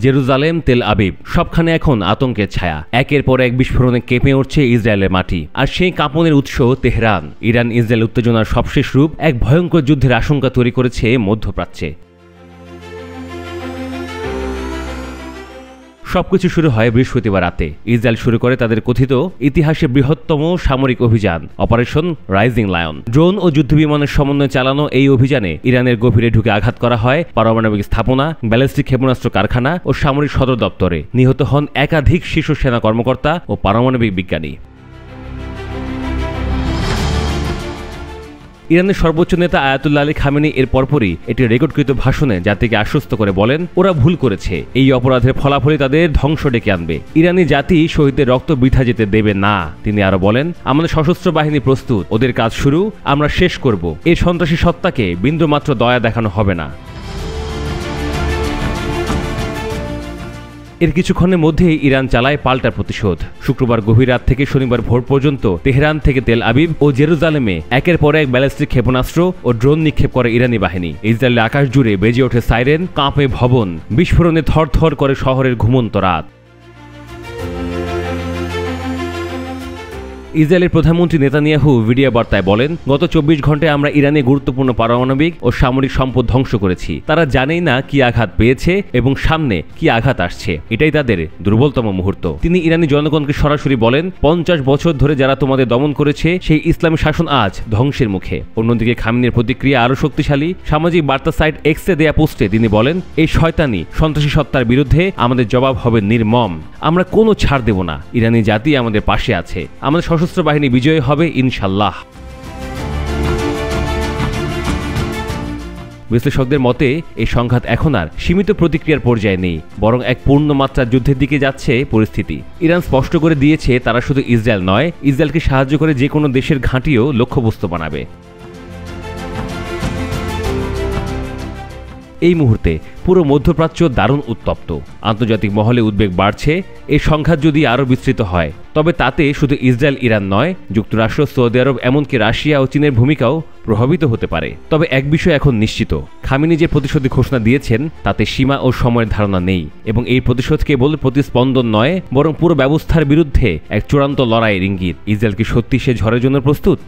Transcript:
Jerusalem, Tel Aviv সবখানে এখন আতঙ্কের ছায়া। একের পর এক বিস্ফোরণে কেঁপে উঠছে ইসরায়েলের মাটি। আর সেই কাঁপনের উৎস তেহরান। ইরান ইসরায়েল উত্তেজনার সবশেষ রূপ এক ভয়ঙ্কর যুদ্ধের আশঙ্কা তৈরি করেছে মধ্যপ্রাচ্যে। সবকিছু শুরু হয় বৃহস্পতিবার রাতে। ইসরায়েল শুরু করে তাদের কথিত ইতিহাসে বৃহত্তম সামরিক অভিযান অপারেশন রাইজিং লায়ন। ড্রোন ও যুদ্ধবিমানের সমন্বয়ে চালানো এই অভিযানে ইরানের গভীরে ঢুকে আঘাত করা হয় পারমাণবিক স্থাপনা, ব্যালিস্টিক ক্ষেপণাস্ত্র কারখানা ও সামরিক সদর দপ্তরে। নিহত হন একাধিক শীর্ষ সেনা কর্মকর্তা ও পারমাণবিক বিজ্ঞানী। ইরানের সর্বোচ্চ নেতা আয়াতুল্লাহ আলী খামেনি এর পরপরই একটি রেকর্ডকৃত ভাষণে জাতিকে আশ্বস্ত করে বলেন, ওরা ভুল করেছে, এই অপরাধের ফলাফলই তাদের ধ্বংস ডেকে আনবে। ইরানি জাতি শহীদদের রক্ত বৃথা যেতে দেবে না। তিনি আরো বলেন, আমাদের সশস্ত্র বাহিনী প্রস্তুত, ওদের কাজ শুরু, আমরা শেষ করব। এই সন্ত্রাসী সত্তাকে বিন্দুমাত্র দয়া দেখানো হবে না। এর কিছুক্ষণের মধ্যেই ইরান চালায় পাল্টা প্রতিশোধ। শুক্রবার গভীর রাত থেকে শনিবার ভোর পর্যন্ত তেহরান থেকে তেল আবিব ও জেরুজালেমে একের পর এক ব্যালিস্টিক ক্ষেপণাস্ত্র ও ড্রোন নিক্ষেপ করে ইরানি বাহিনী। ইসরায়েলের আকাশ জুড়ে বেজে ওঠে সাইরেন, কাঁপে ভবন, বিস্ফোরণে থরথর করে শহরের ঘুমন্ত রাত। ইসরায়েলের প্রধানমন্ত্রী নেতানিয়াহু ভিডিও বার্তায় বলেন, গত 24 ঘন্টায় আমরা ইরানে গুরুত্বপূর্ণ পারমাণবিক ও সামরিক সম্পদ ধ্বংস করেছি। তারা জানেই না কি আঘাত পেয়েছে এবং সামনে কি আঘাত আসছে। এটাই তাদের দুর্বলতম মুহূর্ত। তিনি ইরানি জনগণকে সরাসরি বলেন, 50 বছর ধরে যারা তোমাদের দমন করেছে সেই ইসলামী শাসন আজ ধ্বংসের মুখে। অন্যদিকে খামেনির প্রতিক্রিয়া আরও শক্তিশালী। সামাজিক বার্তা সাইট এক্সে দেয়া পোস্টে তিনি বলেন, এই শয়তানি সন্ত্রাসী সত্তার বিরুদ্ধে আমাদের জবাব হবে নির্মম। আমরা কোনো ছাড় দেব না। ইরানি জাতি আমাদের পাশে আছে। আমাদের সশস্ত্র বাহিনী বিজয়ী হবে ইনশাল্লাহ। বিশ্লেষকদের মতে এই সংঘাত এখন আর সীমিত প্রতিক্রিয়ার পর্যায়ে নেই, বরং এক পূর্ণমাত্রার যুদ্ধের দিকে যাচ্ছে পরিস্থিতি। ইরান স্পষ্ট করে দিয়েছে তারা শুধু ইসরায়েল নয়, ইসরায়েলকে সাহায্য করে যে কোনো দেশের ঘাঁটিও লক্ষ্যবস্তু বানাবে। এই মুহূর্তে পুরো মধ্যপ্রাচ্য দারুণ উত্তপ্ত। আন্তর্জাতিক মহলে উদ্বেগ বাড়ছে। এই সংঘাত যদি আরও বিস্তৃত হয় তবে তাতে শুধু ইসরায়েল ইরান নয়, যুক্তরাষ্ট্র, সৌদি আরব, এমনকি রাশিয়া ও চীনের ভূমিকাও প্রভাবিত হতে পারে। তবে এক বিষয় এখন নিশ্চিত, খামেনি যে প্রতিশোধের ঘোষণা দিয়েছেন তাতে সীমা ও সময়ের ধারণা নেই, এবং এই প্রতিশোধ কেবল প্রতিস্পন্দন নয়, বরং পুরো ব্যবস্থার বিরুদ্ধে এক চূড়ান্ত লড়াইয়ের ইঙ্গিত। ইসরায়েল কি সত্যি সে ঝড়ের জন্য প্রস্তুত?